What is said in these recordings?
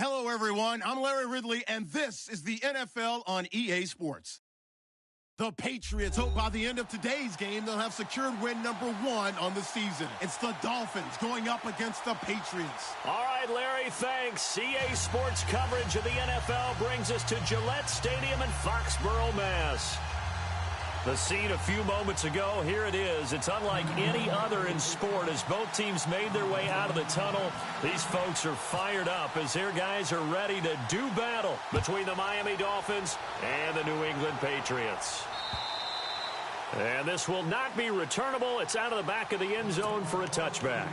Hello, everyone. I'm Larry Ridley, and this is the NFL on EA Sports. The Patriots hope by the end of today's game they'll have secured win number 1 on the season. It's the Dolphins going up against the Patriots. All right, Larry, thanks. EA Sports coverage of the NFL brings us to Gillette Stadium in Foxborough, Mass. The scene a few moments ago, here it is. It's unlike any other in sport as both teams made their way out of the tunnel. These folks are fired up as their guys are ready to do battle between the Miami Dolphins and the New England Patriots. And this will not be returnable. It's out of the back of the end zone for a touchback.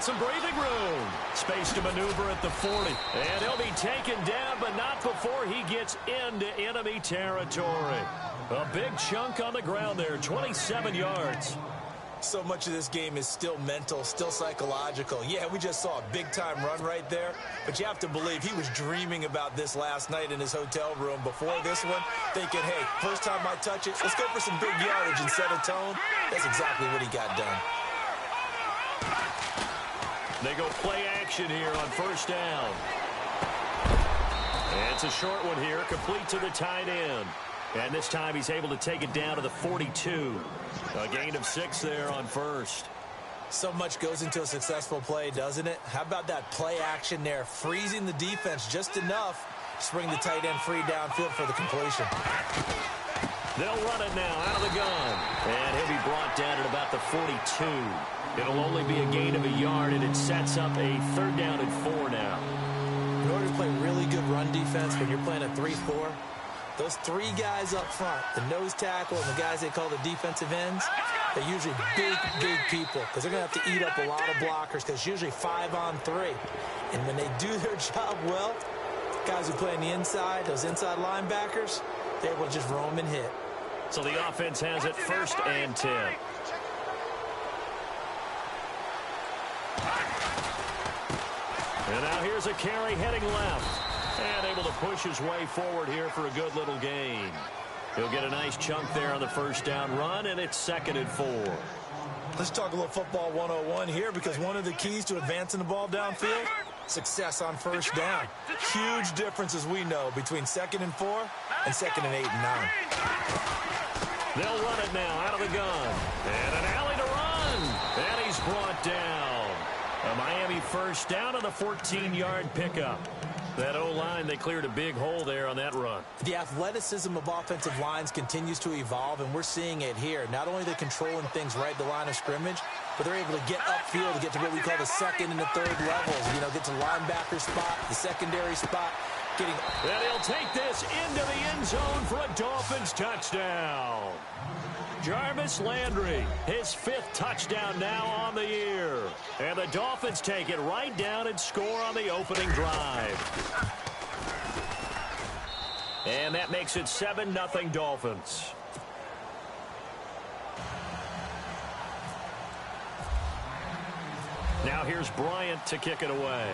Some breathing room. Space to maneuver at the 40. And he'll be taken down, but not before he gets into enemy territory. A big chunk on the ground there, 27 yards. So much of this game is still mental, still psychological. Yeah, we just saw a big-time run right there, but you have to believe he was dreaming about this last night in his hotel room before this one, thinking, hey, first time I touch it, let's go for some big yardage and set a tone. That's exactly what he got done. They go play action here on first down. And it's a short one here, complete to the tight end. And this time he's able to take it down to the 42. A gain of 6 there on first. So much goes into a successful play, doesn't it? How about that play action there, freezing the defense just enough to bring the tight end free downfield for the completion. They'll run it now out of the gun. And he'll be brought down at about the 42. It'll only be a gain of a yard, and it sets up a 3rd down and 4 now. In order to play really good run defense when you're playing a 3-4, those 3 guys up front, the nose tackle and the guys they call the defensive ends, they're usually big people because they're going to have to eat up a lot of blockers because it's usually 5 on 3. And when they do their job well, guys who play on the inside, those inside linebackers, they're able to just roam and hit. So the offense has it 1st and 10. And now here's a carry heading left. And able to push his way forward here for a good little gain. He'll get a nice chunk there on the first down run, and it's 2nd and 4. Let's talk a little football 101 here because one of the keys to advancing the ball downfield, success on first down. Huge difference, as we know, between 2nd and 4 and 2nd and 8 and 9. They'll run it now out of the gun. And an alley to run. And he's brought down. A Miami first down on a 14-yard pickup. That O-line, they cleared a big hole there on that run. The athleticism of offensive lines continues to evolve, and we're seeing it here. Not only are they controlling things right at the line of scrimmage, but they're able to get upfield to get to what we call the 2nd and the 3rd levels. You know, get to linebacker spot, the secondary spot. And he'll take this into the end zone for a Dolphins touchdown. Jarvis Landry, his 5th touchdown now on the year. And the Dolphins take it right down and score on the opening drive. And that makes it 7-0 Dolphins. Now here's Bryant to kick it away.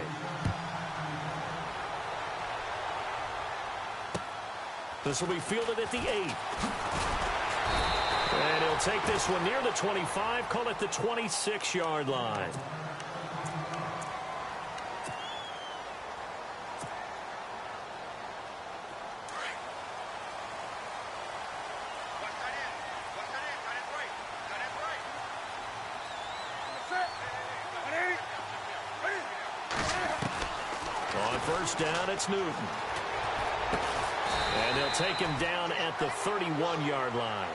This will be fielded at the 8. And he'll take this one near the 25, call it the 26-yard line. On first down, it's Newton. And they'll take him down at the 31-yard line.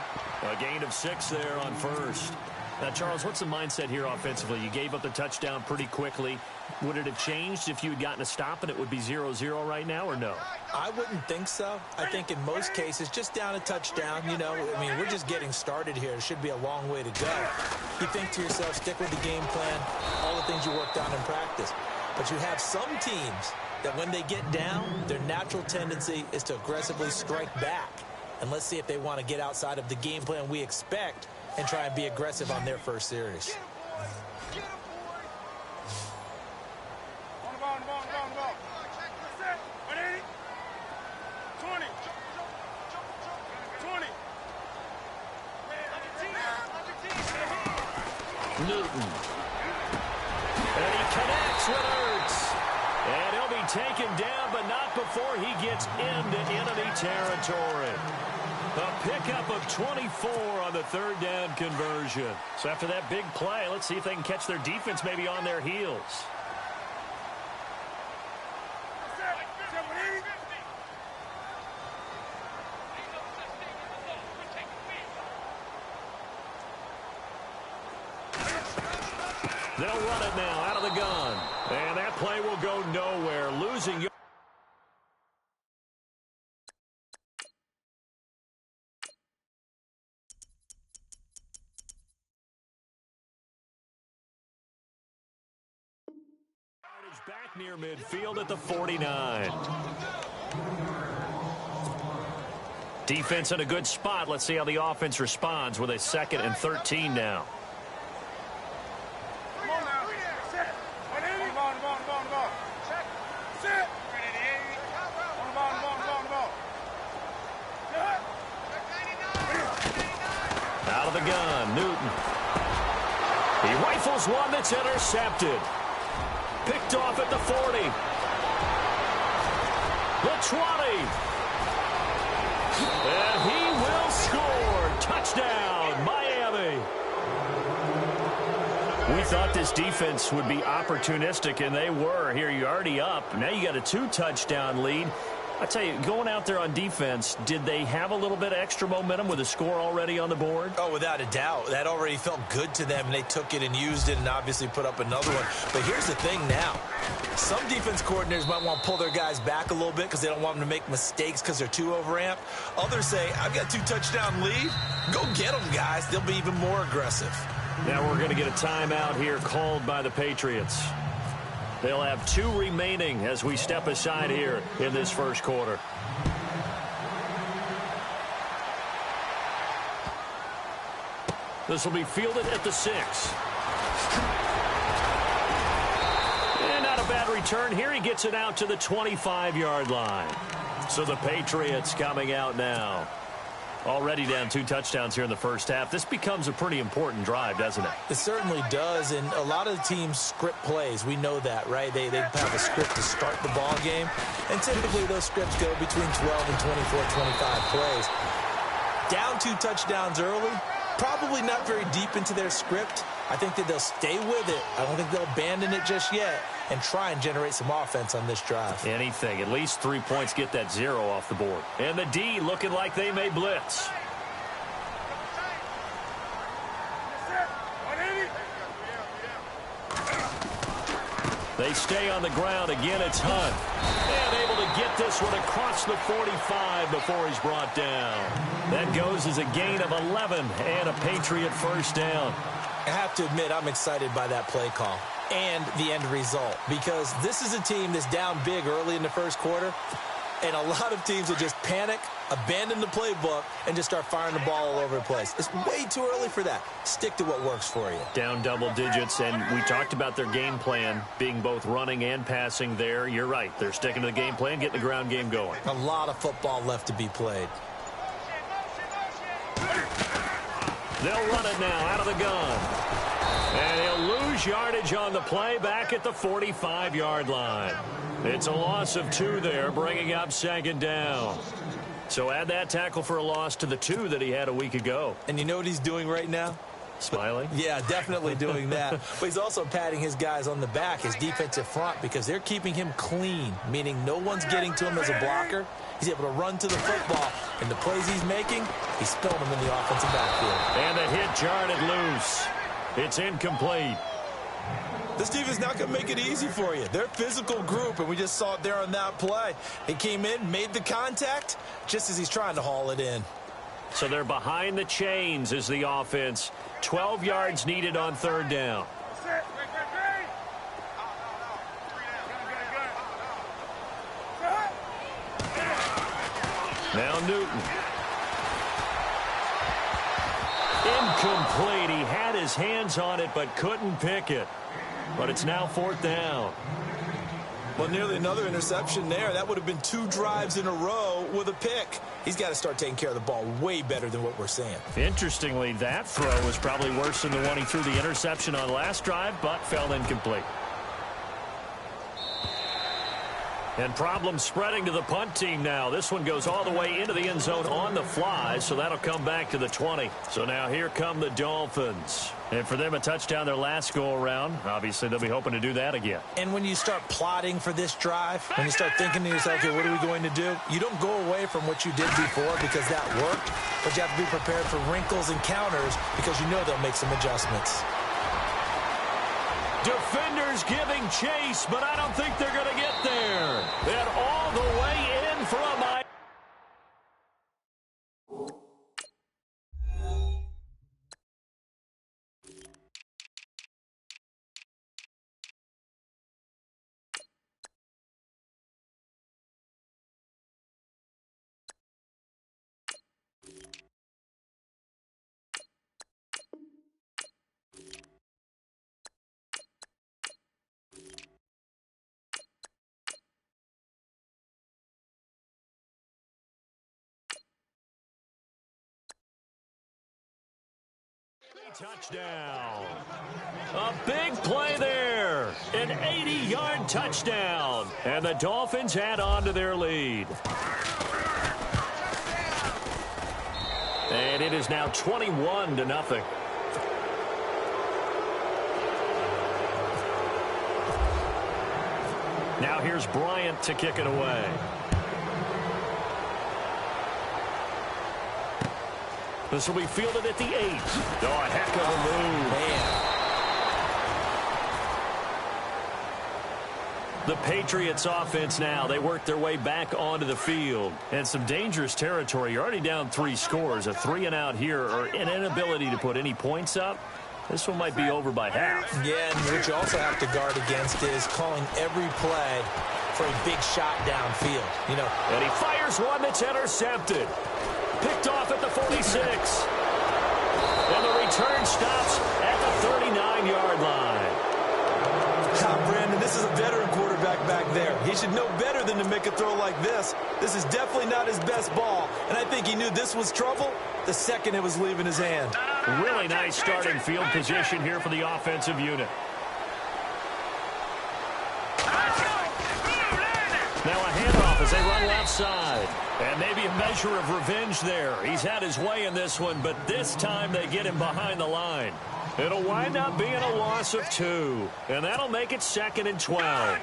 A gain of 6 there on first. Now, Charles, what's the mindset here offensively? You gave up the touchdown pretty quickly. Would it have changed if you had gotten a stop and it would be 0-0 right now, or no? I wouldn't think so. I think in most cases, just down a touchdown, you know, I mean, we're just getting started here. It should be a long way to go. You think to yourself, stick with the game plan, all the things you worked on in practice. But you have some teams that when they get down, their natural tendency is to aggressively strike back. And let's see if they want to get outside of the game plan we expect and try and be aggressive on their first series. Newton. And he connects with Ertz. And he'll be taken down, but not before he gets into enemy territory. A pickup of 24 on the third down conversion. So after that big play, let's see if they can catch their defense maybe on their heels. They'll run it now out of the gun. And that play will go nowhere, losing. Back near midfield at the 49. Defense in a good spot. Let's see how the offense responds with a 2nd and 13 now. Out of the gun, Newton. He rifles one that's intercepted. Picked off at the 40. The 20. And he will score. Touchdown, Miami. We thought this defense would be opportunistic, and they were. Here, you're already up. Now you got a 2-touchdown lead. I tell you, going out there on defense, did they have a little bit of extra momentum with a score already on the board? Oh, without a doubt. That already felt good to them, and they took it and used it and obviously put up another one. But here's the thing now. Some defense coordinators might want to pull their guys back a little bit because they don't want them to make mistakes because they're too overamped. Others say, I've got a 2-touchdown lead. Go get them, guys. They'll be even more aggressive. Now we're going to get a timeout here called by the Patriots. They'll have 2 remaining as we step aside here in this first quarter. This will be fielded at the 6. And not a bad return here. He gets it out to the 25-yard line. So the Patriots coming out now. Already down 2 touchdowns here in the first half. This becomes a pretty important drive, doesn't it? It certainly does, and a lot of the teams script plays. We know that, right? They have a script to start the ball game, and typically those scripts go between 12 and 24, 25 plays. Down 2 touchdowns early, probably not very deep into their script. I think that they'll stay with it. I don't think they'll abandon it just yet and try and generate some offense on this drive. Anything. At least 3 points, get that 0 off the board. And the D looking like they may blitz. They stay on the ground. Again, it's Hunt. And able to get this one across the 45 before he's brought down. That goes as a gain of 11 and a Patriot first down. I have to admit, I'm excited by that play call and the end result, because this is a team that's down big early in the first quarter, and a lot of teams will just panic, abandon the playbook, and just start firing the ball all over the place. It's way too early for that. Stick to what works for you. Down double digits, and we talked about their game plan being both running and passing there. You're right. They're sticking to the game plan, getting the ground game going. A lot of football left to be played. They'll run it now out of the gun. And he'll lose yardage on the play back at the 45-yard line. It's a loss of 2 there, bringing up 2nd down. So add that tackle for a loss to the 2 that he had a week ago. And you know what he's doing right now? Smiling? Yeah, definitely doing that. But he's also patting his guys on the back, his defensive front, because they're keeping him clean, meaning no one's getting to him as a blocker. He's able to run to the football, and the plays he's making, he's spilling them in the offensive backfield. And the hit jarred loose. It's incomplete. This defense not going to make it easy for you. They're a physical group, and we just saw it there on that play. He came in, made the contact, just as he's trying to haul it in. So they're behind the chains as the offense. 12 yards needed on 3rd down. Now Newton. Incomplete. He had his hands on it but couldn't pick it. But it's now 4th down. Well, nearly another interception there. That would have been 2 drives in a row with a pick. He's got to start taking care of the ball way better than what we're seeing. Interestingly, that throw was probably worse than the one he threw the interception on last drive, but fell incomplete. And problems spreading to the punt team now. This one goes all the way into the end zone on the fly, so that'll come back to the 20. So now here come the Dolphins. And for them, a touchdown their last go-around. Obviously, they'll be hoping to do that again. And when you start plotting for this drive, when you start thinking to yourself, okay, what are we going to do? You don't go away from what you did before because that worked, but you have to be prepared for wrinkles and counters because you know they'll make some adjustments. Defenders giving chase, but I don't think they're going to get there. And all the way in for a mile. Touchdown. A big play there. An 80-yard touchdown. And the Dolphins add on to their lead. And it is now 21-0. Now here's Bryant to kick it away. This will be fielded at the 8. Oh, a heck of a move. Man. The Patriots offense now, they work their way back onto the field. And some dangerous territory. You're already down 3 scores. A 3-and-out here or an inability to put any points up. This one might be over by half. Yeah, and what you also have to guard against is calling every play for a big shot downfield. You know. And he fires one that's intercepted. Picked off at the 46. And the return stops at the 39-yard line. Brandon, this is a veteran quarterback back there. He should know better than to make a throw like this. This is definitely not his best ball. And I think he knew this was trouble the second it was leaving his hand. Really nice starting field position here for the offensive unit. Now a handoff as they run left side. And maybe a measure of revenge there. He's had his way in this one, but this time they get him behind the line. It'll wind up being a loss of 2. And that'll make it 2nd and 12.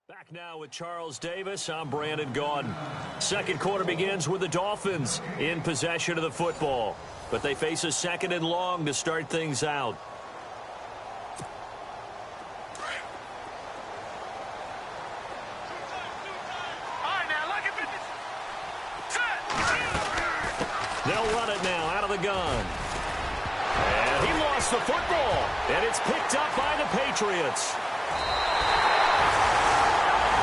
Back now with Charles Davis. I'm Brandon Gaudin. Second quarter begins with the Dolphins in possession of the football. But they face a 2nd and long to start things out. They'll run it now out of the gun. And he lost the football. And it's picked up by the Patriots.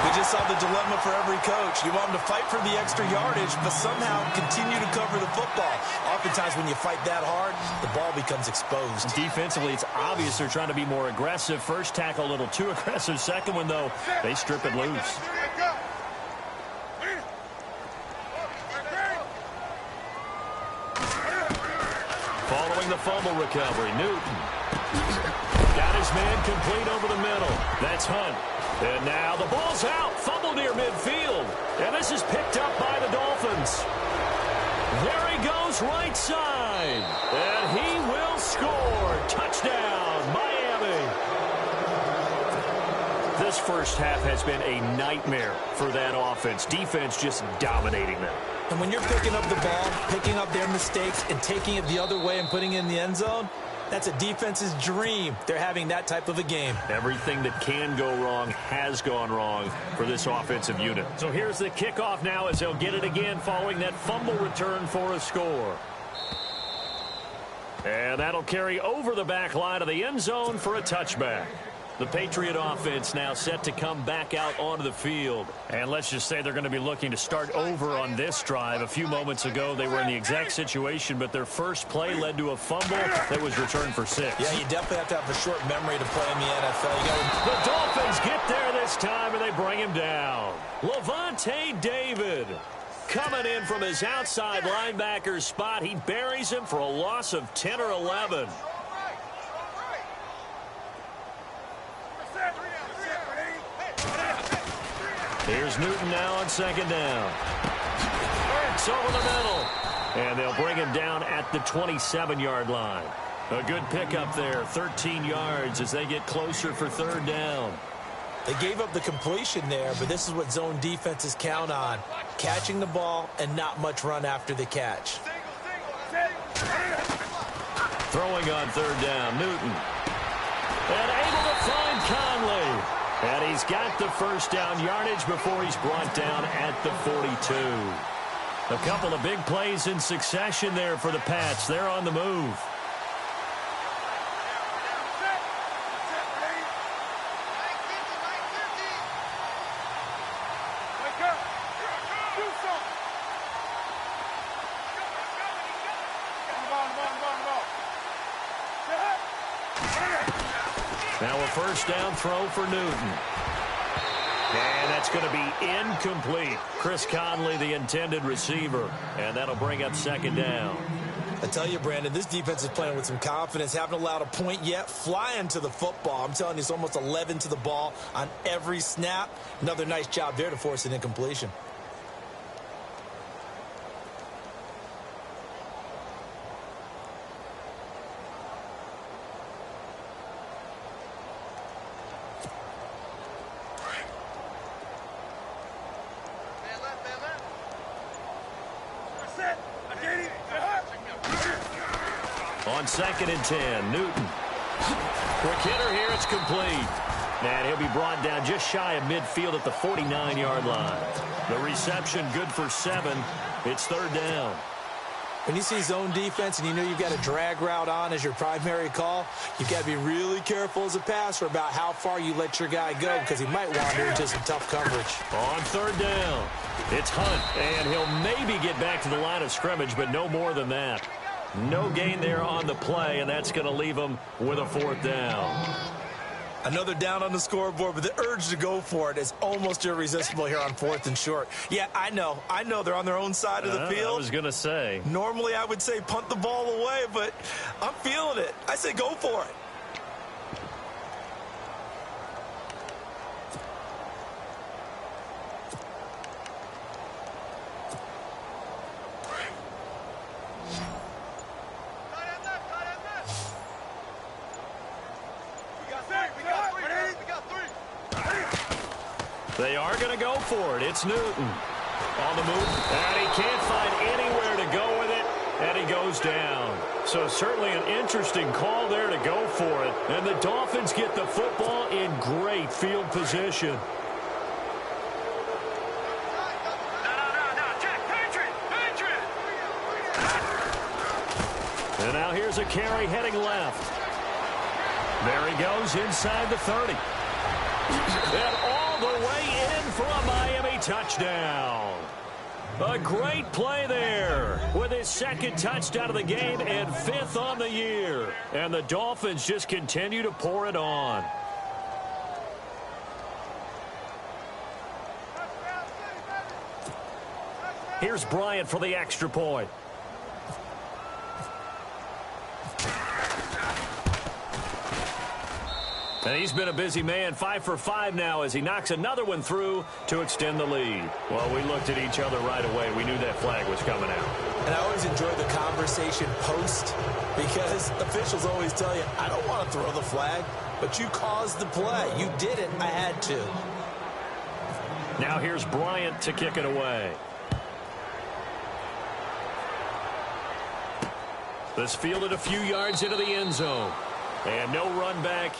We just saw the dilemma for every coach. You want them to fight for the extra yardage, but somehow continue to cover the football. Oftentimes when you fight that hard, the ball becomes exposed. Defensively, it's obvious they're trying to be more aggressive. First tackle a little too aggressive. Second one, though, they strip it loose. Following the fumble recovery, Newton got his man complete over the middle. That's Hunt. And now the ball's out. Fumble near midfield. And this is picked up by the Dolphins. There he goes right side. And he will score. Touchdown, Miami. This first half has been a nightmare for that offense. Defense just dominating them. And when you're picking up the ball, picking up their mistakes, and taking it the other way and putting it in the end zone, that's a defense's dream. They're having that type of a game. Everything that can go wrong has gone wrong for this offensive unit. So here's the kickoff now as they'll get it again following that fumble return for a score. And that'll carry over the back line of the end zone for a touchback. The Patriot offense now set to come back out onto the field. And let's just say they're going to be looking to start over on this drive. A few moments ago, they were in the exact situation, but their first play led to a fumble that was returned for 6. Yeah, you definitely have to have a short memory to play in the NFL. The Dolphins get there this time, and they bring him down. Levante David coming in from his outside linebacker spot. He buries him for a loss of 10 or 11. Here's Newton now on second down. It's over the middle. And they'll bring him down at the 27-yard line. A good pickup there, 13 yards as they get closer for third down. They gave up the completion there, but this is what zone defenses count on. Catching the ball and not much run after the catch. Throwing on third down, Newton. And able to find Conley. And he's got the first down yardage before he's brought down at the 42. A couple of big plays in succession there for the Pats. They're on the move. Now a first down throw for Newton. And that's going to be incomplete. Chris Conley, the intended receiver. And that'll bring up second down. I tell you, Brandon, this defense is playing with some confidence. Haven't allowed a point yet. Flying to the football. I'm telling you, it's almost 11 to the ball on every snap. Another nice job there to force an incompletion. On second and 10, Newton. Quick hitter here, it's complete. And he'll be brought down just shy of midfield at the 49-yard line. The reception good for 7. It's third down. When you see zone defense and you know you've got a drag route on as your primary call, you've got to be really careful as a passer about how far you let your guy go because he might wander into some tough coverage. On third down, it's Hunt, and he'll maybe get back to the line of scrimmage, but no more than that. No gain there on the play, and that's going to leave them with a fourth down. Another down on the scoreboard, but the urge to go for it is almost irresistible here on 4th and short. Yeah, I know they're on their own side of the field. I was going to say. Normally I would say punt the ball away, but I'm feeling it. I say go for it. They are going to go for it. It's Newton on the move, and he can't find anywhere to go with it, and he goes down. So certainly an interesting call there to go for it, and the Dolphins get the football in great field position. And now here's a carry heading left. There he goes inside the 30. And all the way in for a Miami touchdown. A great play there with his second touchdown of the game and 5th on the year. And the Dolphins just continue to pour it on. Here's Bryant for the extra point. And he's been a busy man, 5 for 5 now as he knocks another one through to extend the lead. Well, we looked at each other right away. We knew that flag was coming out. And I always enjoy the conversation post because officials always tell you, I don't want to throw the flag, but you caused the play. You did it. I had to. Now here's Bryant to kick it away. This fielded a few yards into the end zone. And no run back.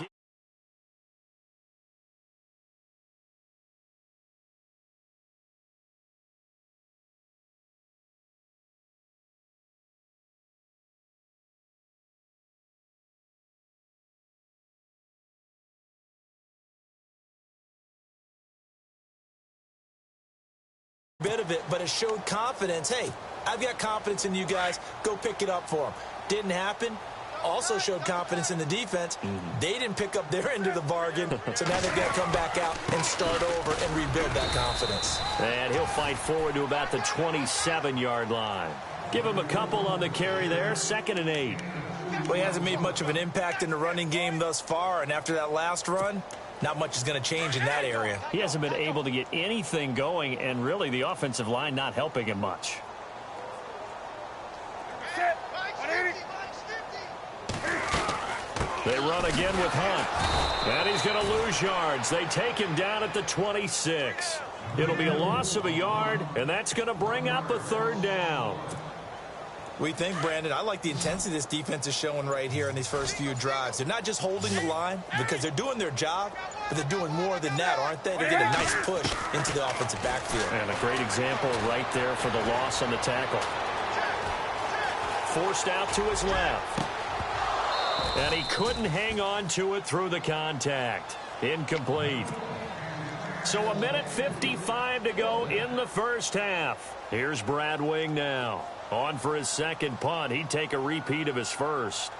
bit of it, but it showed confidence. Hey, I've got confidence in you guys. Go pick it up for them. Didn't happen. Also showed confidence in the defense. They didn't pick up their end of the bargain, so now they've got to come back out and start over and rebuild that confidence. And he'll fight forward to about the 27-yard line. Give him a couple on the carry there, 2nd and 8. Well, he hasn't made much of an impact in the running game thus far, and after that last run, not much is going to change in that area. He hasn't been able to get anything going, and really the offensive line not helping him much. They run again with Hunt. And he's going to lose yards. They take him down at the 26. It'll be a loss of a yard, and that's going to bring up a 3rd down. We think, Brandon, I like the intensity this defense is showing right here in these first few drives. They're not just holding the line because they're doing their job, but they're doing more than that, aren't they? They get a nice push into the offensive backfield. And a great example right there for the loss on the tackle. Forced out to his left. And he couldn't hang on to it through the contact. Incomplete. So 1:55 to go in the first half. Here's Brad Wing now. On for his 2nd punt. He'd take a repeat of his first.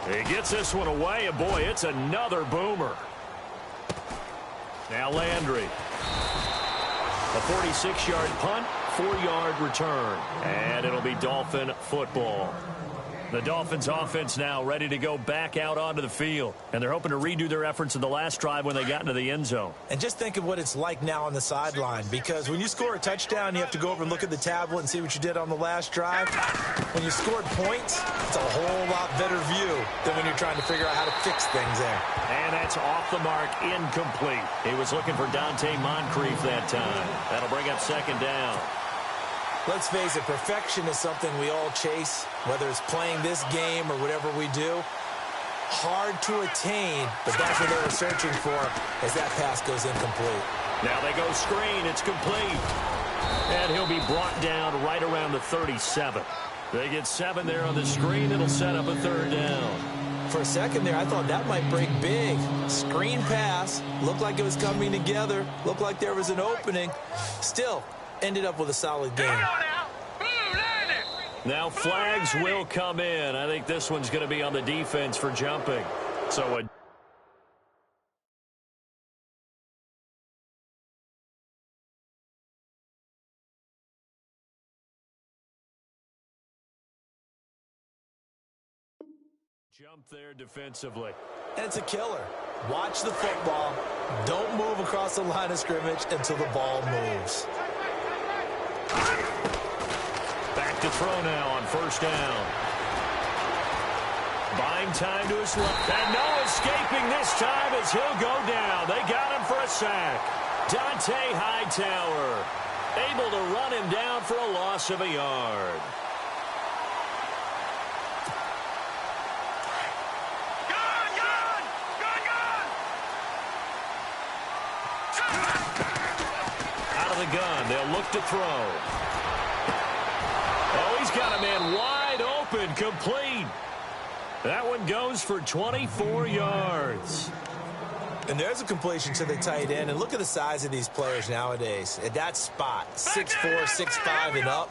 He gets this one away, and boy, it's another boomer. Now Landry. A 46-yard punt, 4-yard return. And it'll be Dolphin football. The Dolphins offense now ready to go back out onto the field. And they're hoping to redo their efforts in the last drive when they got into the end zone. And just think of what it's like now on the sideline. Because when you score a touchdown, you have to go over and look at the tablet and see what you did on the last drive. When you scored points, it's a whole lot better view than when you're trying to figure out how to fix things there. And that's off the mark, incomplete. He was looking for Dante Moncrief that time. That'll bring up 2nd down. Let's face it, perfection is something we all chase, whether it's playing this game or whatever we do. Hard to attain, but that's what they were searching for as that pass goes incomplete. Now they go screen. It's complete. And he'll be brought down right around the 37. They get 7 there on the screen. It'll set up a 3rd down. For a second there, I thought that might break big. Screen pass. Looked like it was coming together. Looked like there was an opening. Still, ended up with a solid game. Now flags will come in. I think this one's going to be on the defense for jumping. So a jump there defensively. And it's a killer. Watch the football. Don't move across the line of scrimmage until the ball moves. Back to throw now on 1st down. Buying time to his left. And no escaping this time as he'll go down. They got him for a sack. Dante Hightower able to run him down for a loss of a yard. Out of the gun. They'll look to throw. Oh, he's got a man wide open, complete. That one goes for 24 yards. And there's a completion to the tight end. And look at the size of these players nowadays. At that spot, 6'4", 6'5", and up.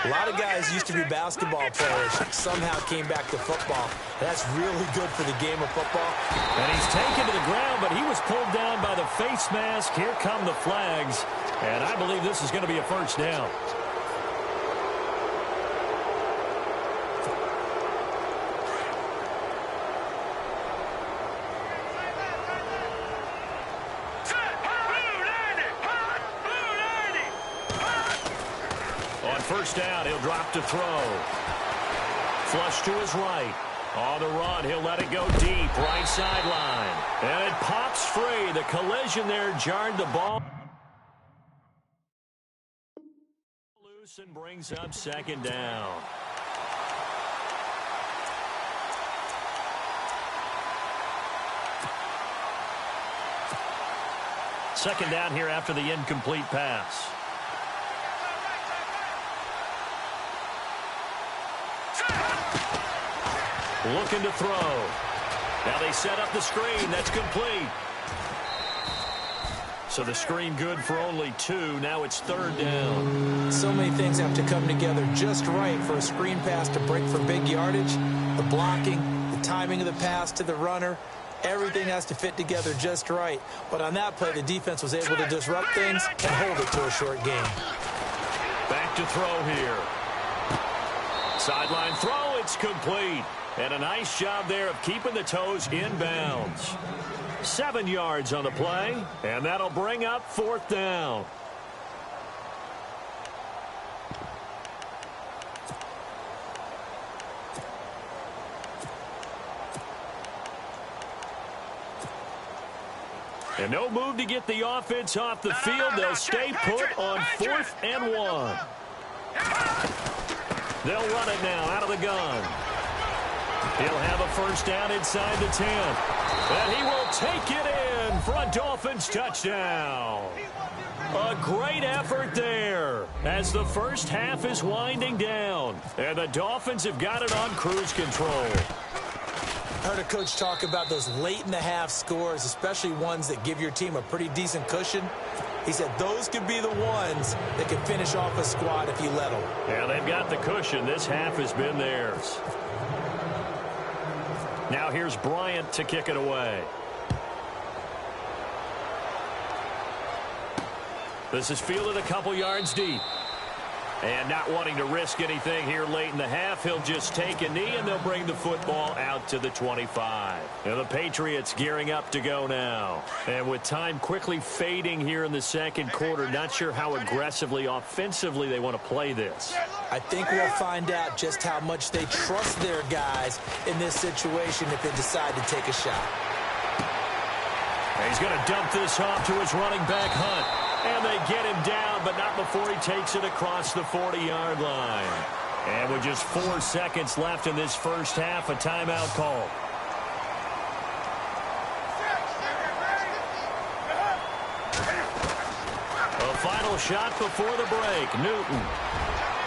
A lot of guys used to be basketball players, somehow came back to football. That's really good for the game of football. And he's taken to the ground, but he was pulled down by the face mask. Here come the flags. And I believe this is going to be a 1st down. On 1st down, he'll drop to throw. Flush to his right. On the run, he'll let it go deep, right sideline. And it pops free. The collision there jarred the ball. Loose and brings up 2nd down. Second down here after the incomplete pass. Looking to throw. Now they set up the screen. That's complete. So the screen good for only 2. Now it's 3rd down. So many things have to come together just right for a screen pass to break for big yardage. The blocking, the timing of the pass to the runner, everything has to fit together just right. But on that play, the defense was able to disrupt things and hold it to a short gain. Back to throw here. Sideline throw, it's complete. And a nice job there of keeping the toes in bounds. 7 yards on the play, and that'll bring up 4th down. And no move to get the offense off the field. They'll stay put on 4th and 1. They'll run it now out of the gun. He'll have a first down inside the 10. And he will take it in for a Dolphins touchdown. A great effort there as the first half is winding down. And the Dolphins have got it on cruise control. I heard a coach talk about those late-in-the-half scores, especially ones that give your team a pretty decent cushion. He said those could be the ones that can finish off a squad if you let them. Yeah, they've got the cushion. This half has been theirs. Now here's Bryant to kick it away. This is fielded a couple yards deep. And not wanting to risk anything here late in the half, he'll just take a knee and they'll bring the football out to the 25. And the Patriots gearing up to go now. And with time quickly fading here in the second quarter, not sure how aggressively, offensively they want to play this. I think we'll find out just how much they trust their guys in this situation if they decide to take a shot. And he's going to dump this off to his running back, Hunt. And they get him down, but not before he takes it across the 40-yard line. And with just 4 seconds left in this first half, a timeout call. A final shot before the break. Newton.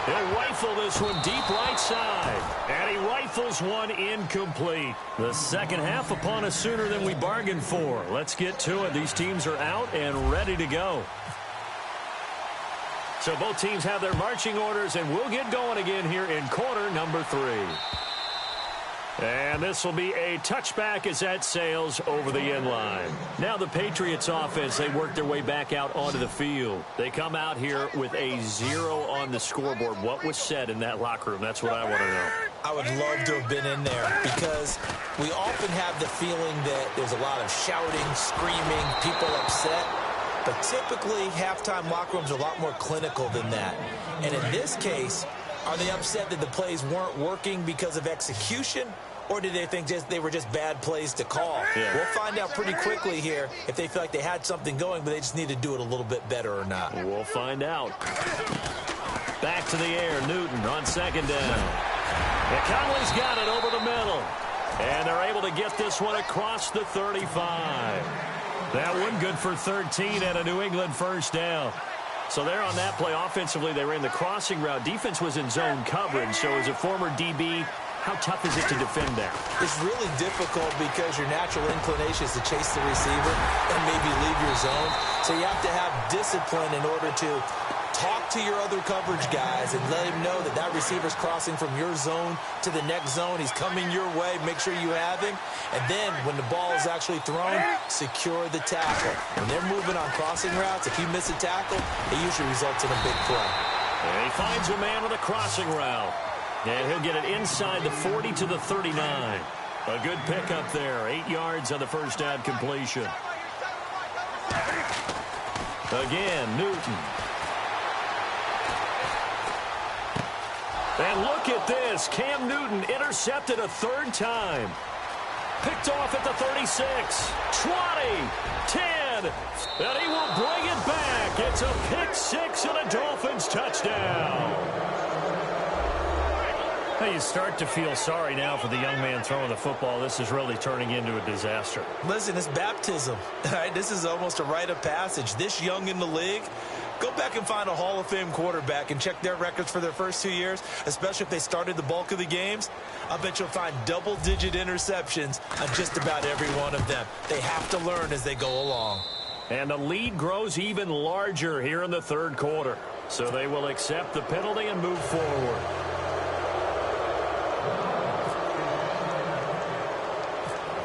He'll rifle this one deep right side. And he rifles one incomplete. The second half upon us sooner than we bargained for. Let's get to it. These teams are out and ready to go. So both teams have their marching orders, and we'll get going again here in quarter number 3. And this will be a touchback as that sails over the end line. Now the Patriots offense, they work their way back out onto the field. They come out here with a 0 on the scoreboard. What was said in that locker room? That's what I want to know. I would love to have been in there because we often have the feeling that there's a lot of shouting, screaming, people upset. But typically, halftime locker rooms are a lot more clinical than that. And in this case, are they upset that the plays weren't working because of execution? Or do they think they were just bad plays to call? Yeah. We'll find out pretty quickly here if they feel like they had something going, but they just need to do it a little bit better or not. We'll find out. Back to the air, Newton on second down. And Conley's got it over the middle. And they're able to get this one across the 35. That one good for 13 and a New England first down. So there on that play, offensively, they ran the crossing route. Defense was in zone coverage. So as a former DB, how tough is it to defend that? It's really difficult because your natural inclination is to chase the receiver and maybe leave your zone. So you have to have discipline in order to talk to your other coverage guys and let him know that that receiver's crossing from your zone to the next zone. He's coming your way. Make sure you have him. And then when the ball is actually thrown, secure the tackle. When they're moving on crossing routes, if you miss a tackle, it usually results in a big play. And he finds a man with a crossing route. And he'll get it inside the 40 to the 39. A good pickup there. 8 yards on the first down completion. Again, Newton. And look at this. Cam Newton intercepted a 3rd time. Picked off at the 36, 20, 10, and he will bring it back. It's a pick 6 and a Dolphins touchdown. Hey, you start to feel sorry now for the young man throwing the football. This is really turning into a disaster. Listen, it's baptism. Right? This is almost a rite of passage. This young in the league, Go back and find a Hall of Fame quarterback and check their records for their first 2 years, especially if they started the bulk of the games. I bet you'll find double-digit interceptions on just about every one of them. They have to learn as they go along. And the lead grows even larger here in the third quarter. So they will accept the penalty and move forward.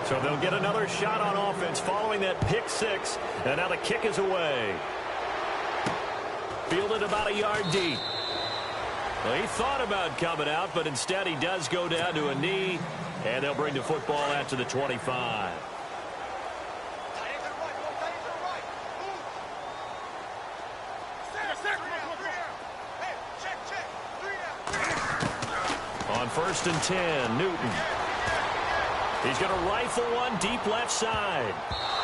So they'll get another shot on offense following that pick six. And now the kick is away. Fielded about a yard deep. Well, he thought about coming out, but instead he does go down to a knee. And they'll bring the football out to the 25. On 1st and 10, Newton. He's going to rifle one deep left side.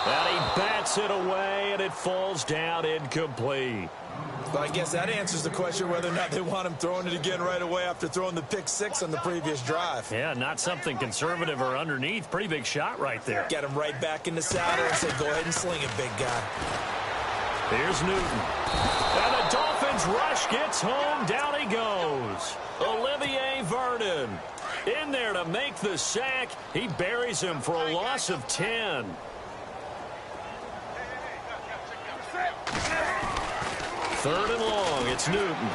And he bats it away, and it falls down incomplete. Well, I guess that answers the question whether or not they want him throwing it again right away after throwing the pick six on the previous drive. Yeah, not something conservative or underneath. Pretty big shot right there. Get him right back in the saddle and say, go ahead and sling it, big guy. Here's Newton. And the Dolphins rush gets home. Down he goes. Olivier Vernon in there to make the sack. He buries him for a loss of 10. Third and long. It's Newton.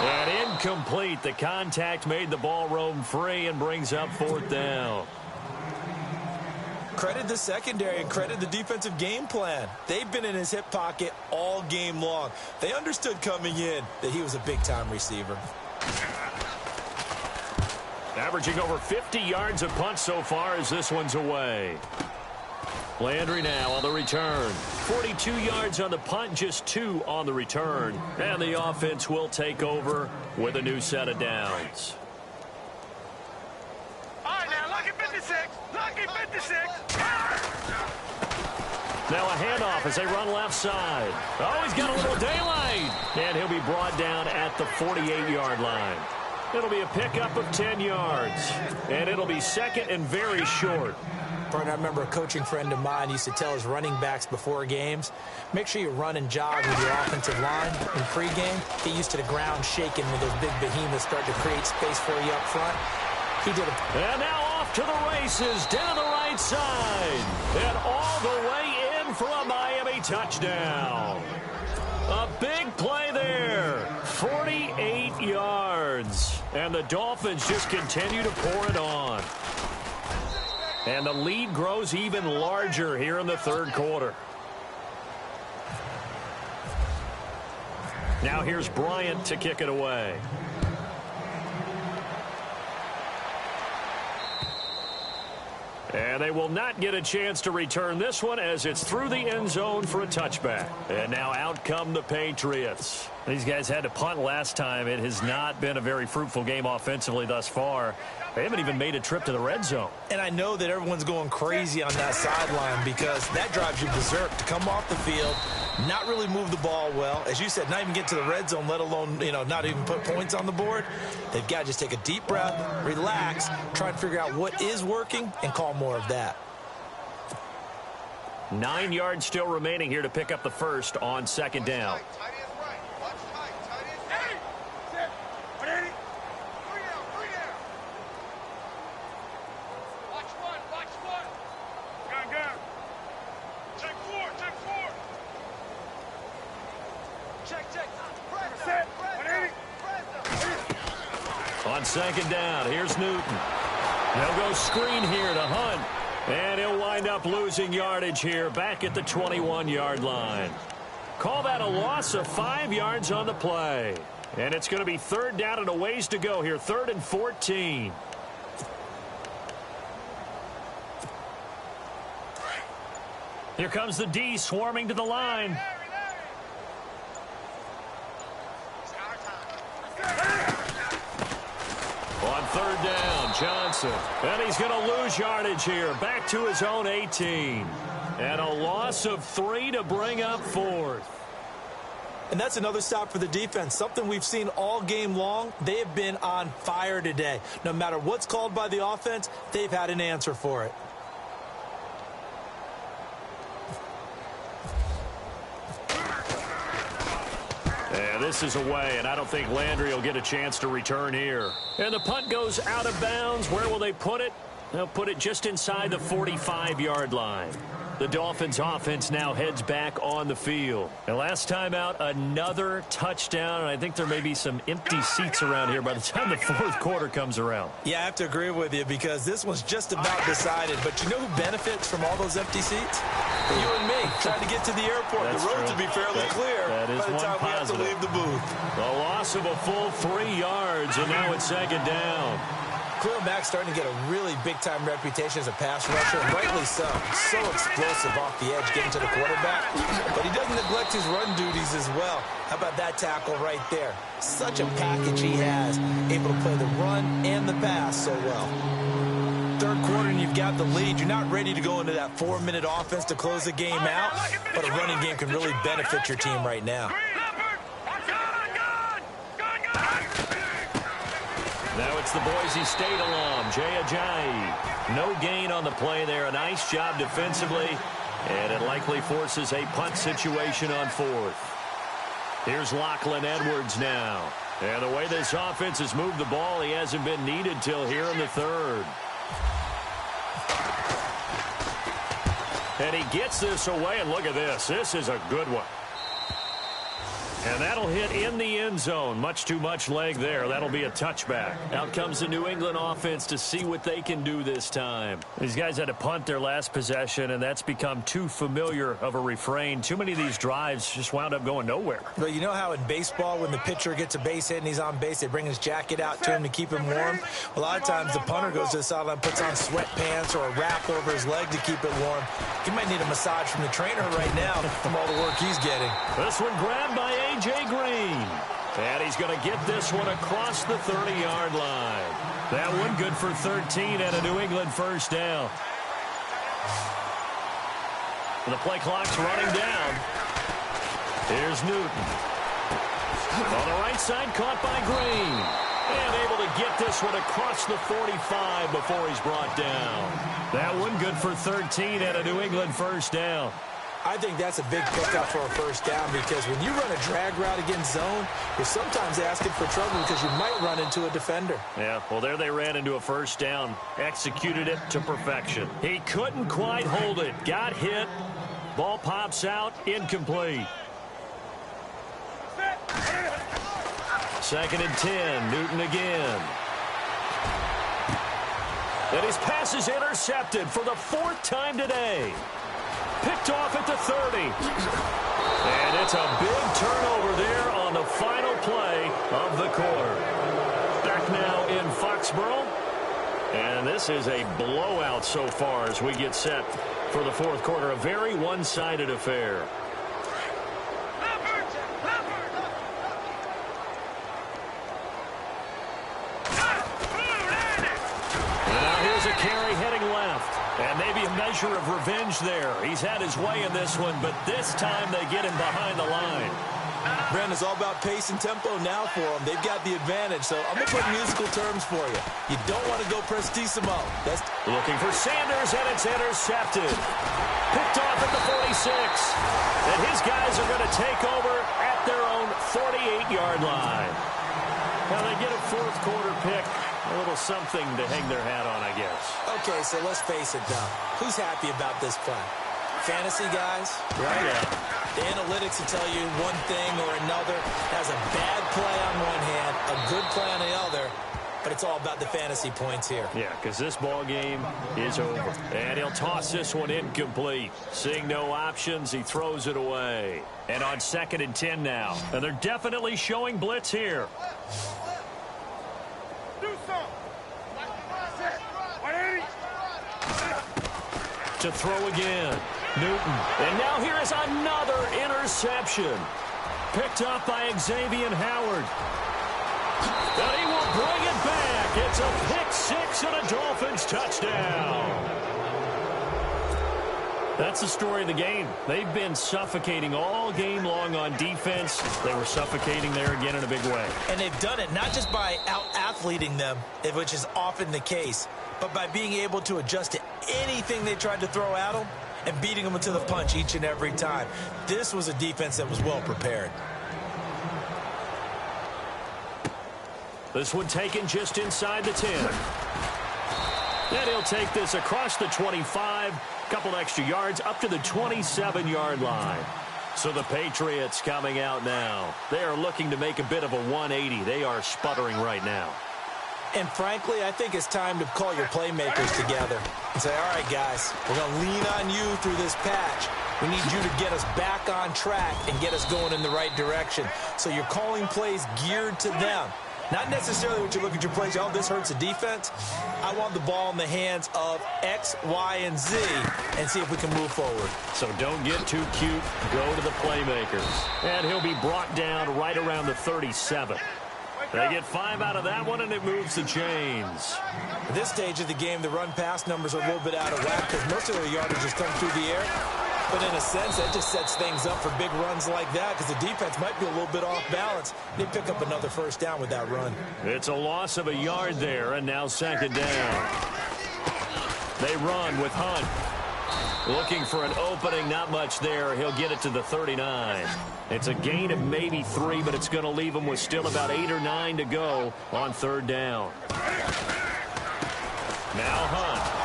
And incomplete. The contact made the ball roam free and brings up 4th down. Credit the secondary and credit the defensive game plan. They've been in his hip pocket all game long. They understood coming in that he was a big-time receiver. Averaging over 50 yards a punt so far as this one's away. Landry now on the return. 42 yards on the punt, just 2 on the return. And the offense will take over with a new set of downs. All right, now, lucky 56. Lucky 56. Now a handoff as they run left side. Oh, he's got a little daylight. And he'll be brought down at the 48-yard line. It'll be a pickup of 10 yards. And it'll be second and very short. Partner, I remember a coaching friend of mine used to tell his running backs before games, make sure you run and jog with your offensive line in pregame. Get used to the ground shaking when those big behemoths start to create space for you up front. He did it. And now off to the races down the right side. And all the way in for a Miami touchdown. A big play there. 48 yards. And the Dolphins just continue to pour it on. And the lead grows even larger here in the third quarter. Now here's Bryant to kick it away. And they will not get a chance to return this one as it's through the end zone for a touchback. And now out come the Patriots. These guys had to punt last time. It has not been a very fruitful game offensively thus far. They haven't even made a trip to the red zone. And I know that everyone's going crazy on that sideline because that drives you berserk to come off the field, not really move the ball well. As you said, not even get to the red zone, let alone, not even put points on the board. They've got to just take a deep breath, relax, try and figure out what is working, and call more of that. 9 yards still remaining here to pick up the first on second down. On second down, here's Newton. They'll go screen here to Hunt. And he'll wind up losing yardage here back at the 21-yard line. Call that a loss of 5 yards on the play. And it's going to be third down and a ways to go here. 3rd and 14. Here comes the D swarming to the line. On third down, Johnson. And he's going to lose yardage here. Back to his own 18. And a loss of 3 to bring up 4th. And that's another stop for the defense. Something we've seen all game long. They have been on fire today. No matter what's called by the offense, they've had an answer for it. And this is away, and I don't think Landry will get a chance to return here. And the punt goes out of bounds. Where will they put it? They'll put it just inside the 45-yard line. The Dolphins offense now heads back on the field. And last time out, another touchdown. And I think there may be some empty seats around here by the time the fourth quarter comes around. Yeah, I have to agree with you because this one's just about decided. But you know who benefits from all those empty seats? You and me, trying to get to the airport. That's the road true. to be fairly clear that is by the time we have to positive. leave the booth. The loss of a full 3 yards, and now it's second down. Khalil Mack's starting to get a really big-time reputation as a pass rusher, and rightly so. So explosive off the edge getting to the quarterback. But he doesn't neglect his run duties as well. How about that tackle right there? Such a package he has, able to play the run and the pass so well. Third quarter and you've got the lead. You're not ready to go into that 4-minute offense to close the game out, but a running game can really benefit your team right now. Now it's the Boise State alum, Jay Ajayi. No gain on the play there. A nice job defensively, and it likely forces a punt situation on fourth. Here's Lachlan Edwards now. And the way this offense has moved the ball, he hasn't been needed till here in the third. And he gets this away, and look at this. This is a good one. And that'll hit in the end zone. Much too much leg there. That'll be a touchback. Out comes the New England offense to see what they can do this time. These guys had to punt their last possession, and that's become too familiar of a refrain. Too many of these drives just wound up going nowhere. But you know how in baseball, when the pitcher gets a base hit and he's on base, they bring his jacket out to him to keep him warm? A lot of times the punter goes to the sideline, puts on sweatpants or a wrap over his leg to keep it warm. He might need a massage from the trainer right now from all the work he's getting. This one grabbed by A.J. Green. And he's going to get this one across the 30-yard line. That one good for 13 and a New England first down. The play clock's running down. Here's Newton. On the right side, caught by Green. And able to get this one across the 45 before he's brought down. That one good for 13 and a New England first down. I think that's a big pickup for a first down because when you run a drag route against zone, you're sometimes asking for trouble because you might run into a defender. Yeah, well, there they ran into a first down. Executed it to perfection. He couldn't quite hold it. Got hit. Ball pops out. Incomplete. Second and 10. Newton again. And his pass is intercepted for the fourth time today. Picked off at the 30. And it's a big turnover there on the final play of the quarter. Back now in Foxborough. And this is a blowout so far as we get set for the fourth quarter. A very one-sided affair. And now here's a carry heading left. And maybe a measure of revenge there. He's had his way in this one, but this time they get him behind the line. Brandon, it's all about pace and tempo now for them. They've got the advantage, so I'm going to put musical terms for you. You don't want to go prestissimo. That's looking for Sanders, and it's intercepted. Picked off at the 46. And his guys are going to take over at their own 48-yard line. Now they get a fourth quarter pick. A little something to hang their hat on, I guess. okay, so let's face it now. Who's happy about this play? Fantasy guys, right? Yeah. The analytics will tell you one thing or another. Has a bad play on one hand, a good play on the other, but it's all about the fantasy points here. Yeah, because this ball game is over. And he'll toss this one incomplete. Seeing no options, he throws it away. And on 2nd and 10 now. And they're definitely showing blitz here. To throw again. Newton. And now here is another interception. Picked up by Xavier Howard. And he will bring it back. It's a pick six and a Dolphins touchdown. That's the story of the game. They've been suffocating all game long on defense. They were suffocating there again in a big way. And they've done it not just by out-athleting them, which is often the case, but by being able to adjust to anything they tried to throw at them and beating them to the punch each and every time. This was a defense that was well prepared. This one taken just inside the 10. And he'll take this across the 25, couple extra yards up to the 27-yard line. So the Patriots coming out now. They are looking to make a bit of a 180. They are sputtering right now. And frankly, I think it's time to call your playmakers together and say, all right, guys, we're going to lean on you through this patch. We need you to get us back on track and get us going in the right direction. So you're calling plays geared to them. Not necessarily what you look at your plays, oh, this hurts the defense. I want the ball in the hands of X, Y, and Z and see if we can move forward. So don't get too cute. Go to the playmakers. And he'll be brought down right around the 37. They get 5 out of that one, and it moves the chains. At this stage of the game, the run-pass numbers are a little bit out of whack because most of their yardage has come through the air. But in a sense, that just sets things up for big runs like that because the defense might be a little bit off balance. They pick up another first down with that run. It's a loss of a yard there, and now second down. They run with Hunt. Looking for an opening, not much there. He'll get it to the 39. It's a gain of maybe 3, but it's going to leave him with still about 8 or 9 to go on third down. Now Hunt.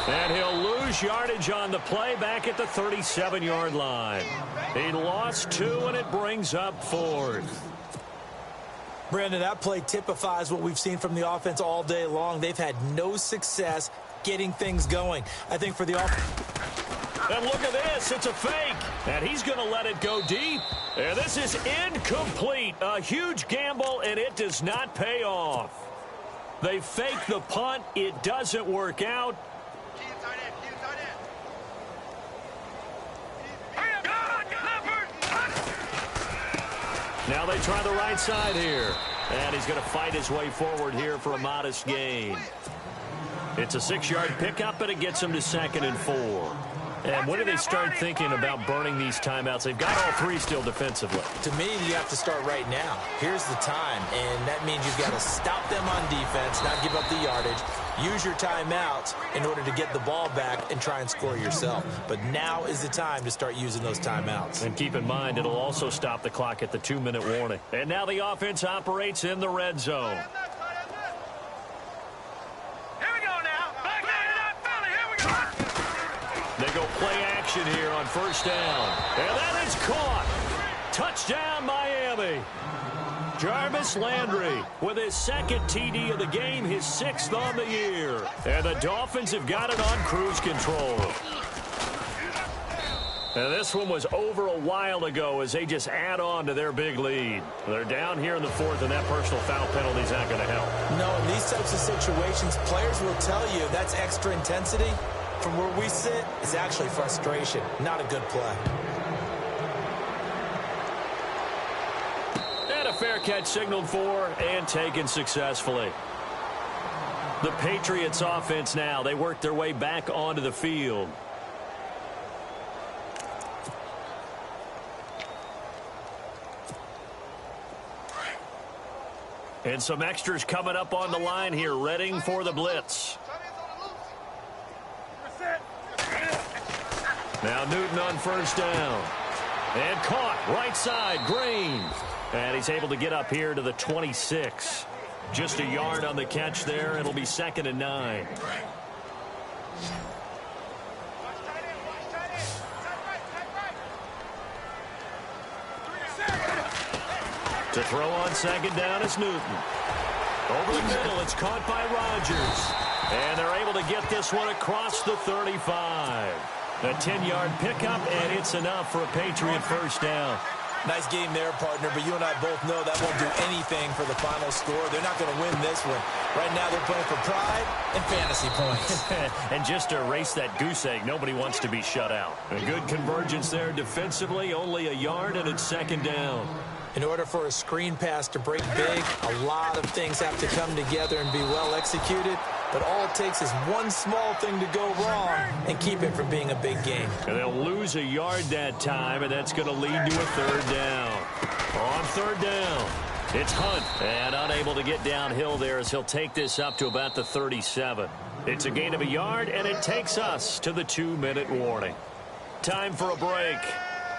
And he'll lose yardage on the play back at the 37-yard line. He lost 2, and it brings up 4th. Brandon, that play typifies what we've seen from the offense all day long. They've had no success getting things going. I think for the offense. And look at this. It's a fake. And he's going to let it go deep. And this is incomplete. A huge gamble, and it does not pay off. They fake the punt. It doesn't work out. Now they try the right side here. And he's going to fight his way forward here for a modest gain. It's a 6-yard pickup, and it gets him to 2nd and 4. And when do they start thinking about burning these timeouts? They've got all 3 still defensively. To me, you have to start right now. Here's the time, and that means you've got to stop them on defense, not give up the yardage, use your timeouts in order to get the ball back and try and score yourself. But now is the time to start using those timeouts. And keep in mind, it'll also stop the clock at the 2-minute warning. And now the offense operates in the red zone. They go play action here on first down. And that is caught. Touchdown, Miami. Jarvis Landry with his 2nd TD of the game, his 6th on the year. And the Dolphins have got it on cruise control. And this one was over a while ago as they just add on to their big lead. They're down here in the 4th, and that personal foul penalty is not going to help. No, in these types of situations, players will tell you that's extra intensity. From where we sit, it's actually frustration, not a good play. And a fair catch signaled for and taken successfully. The Patriots offense now, they work their way back onto the field. And some extras coming up on the line here, readying for the blitz. Now Newton on first down. And caught right side, Green. And he's able to get up here to the 26. Just a yard on the catch there. It'll be 2nd and 9. To throw on 2nd down is Newton. Over the middle, it's caught by Rodgers. And they're able to get this one across the 35. A 10-yard pickup, and it's enough for a Patriot first down. Nice game there, partner, but you and I both know that won't do anything for the final score. They're not going to win this one. Right now they're playing for pride and fantasy points. And just to erase that goose egg, nobody wants to be shut out. A good convergence there defensively, only a yard, and it's 2nd down. In order for a screen pass to break big, a lot of things have to come together and be well executed. But all it takes is one small thing to go wrong and keep it from being a big game. And they'll lose a yard that time, and that's going to lead to a 3rd down. On 3rd down, it's Hunt. And unable to get downhill there as he'll take this up to about the 37. It's a gain of a yard, and it takes us to the 2-minute warning. Time for a break.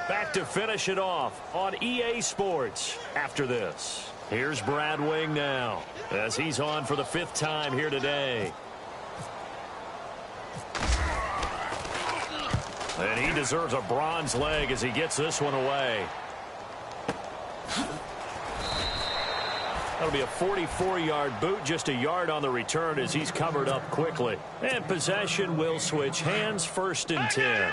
Back to finish it off on EA Sports after this. Here's Brad Wing now, as he's on for the 5th time here today. And he deserves a bronze leg as he gets this one away. That'll be a 44-yard boot, just a yard on the return as he's covered up quickly. And possession will switch hands, 1st and 10.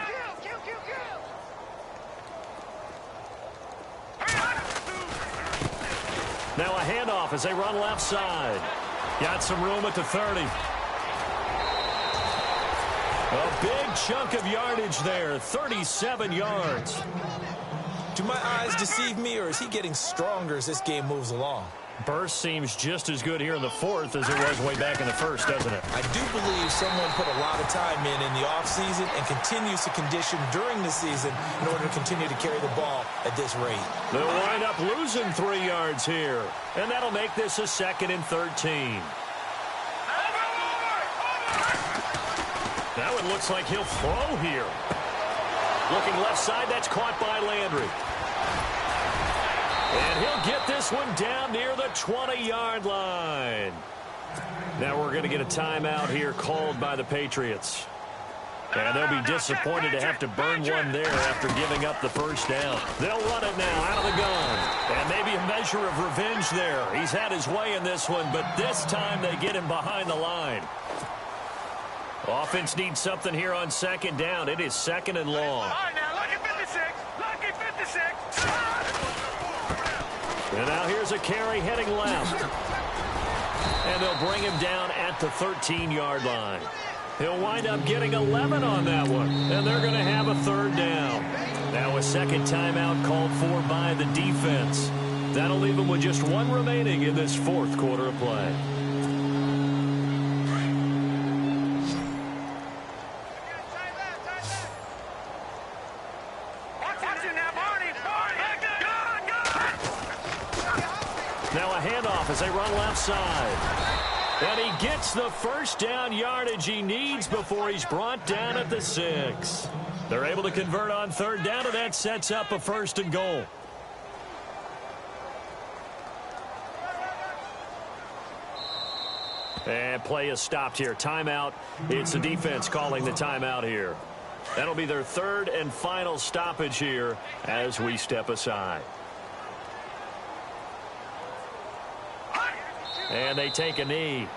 Now a handoff as they run left side. Got some room at the 30. A big chunk of yardage there, 37 yards. Do my eyes deceive me, or is he getting stronger as this game moves along? Burst seems just as good here in the 4th as it was way back in the 1st, doesn't it? I do believe someone put a lot of time in the offseason and continues to condition during the season in order to continue to carry the ball at this rate. They'll wind up losing 3 yards here, and that'll make this a 2nd and 13. Now it looks like he'll throw here. Looking left side, that's caught by Landry. And he'll get this one down near the 20-yard line. Now we're going to get a timeout here called by the Patriots. And they'll be disappointed to have to burn one there after giving up the 1st down. They'll run it now out of the gun. And maybe a measure of revenge there. He's had his way in this one, but this time they get him behind the line. Offense needs something here on 2nd down. It is 2nd and long. All right, now, lucky 56. Lucky 56. And now here's a carry heading left. And they'll bring him down at the 13-yard line. He'll wind up getting 11 on that one. And they're going to have a 3rd down. Now a 2nd timeout called for by the defense. That'll leave them with just 1 remaining in this 4th quarter of play. Now a handoff as they run left side. And he gets the 1st down yardage he needs before he's brought down at the 6. They're able to convert on 3rd down, and that sets up a 1st and goal. And play is stopped here. Timeout. It's the defense calling the timeout here. That'll be their 3rd and final stoppage here as we step aside. And they take a knee.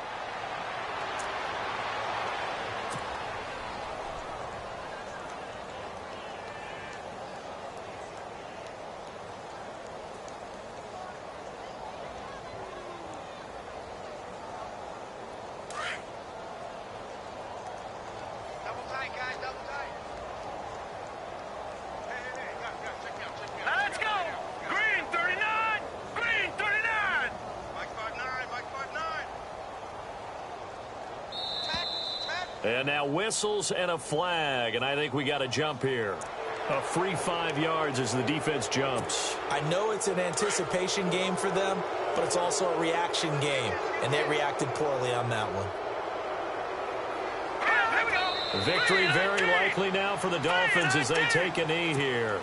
Double tight, guys, double tight. Hey, check me out. Now let's go. Green 39. Green 39. Mike 5'9", Mike 5'9". And now whistles and a flag, and I think we got a jump here. A free 5 yards as the defense jumps. I know it's an anticipation game for them, but it's also a reaction game, and they reacted poorly on that one. Victory very likely now for the Dolphins as they take a knee here.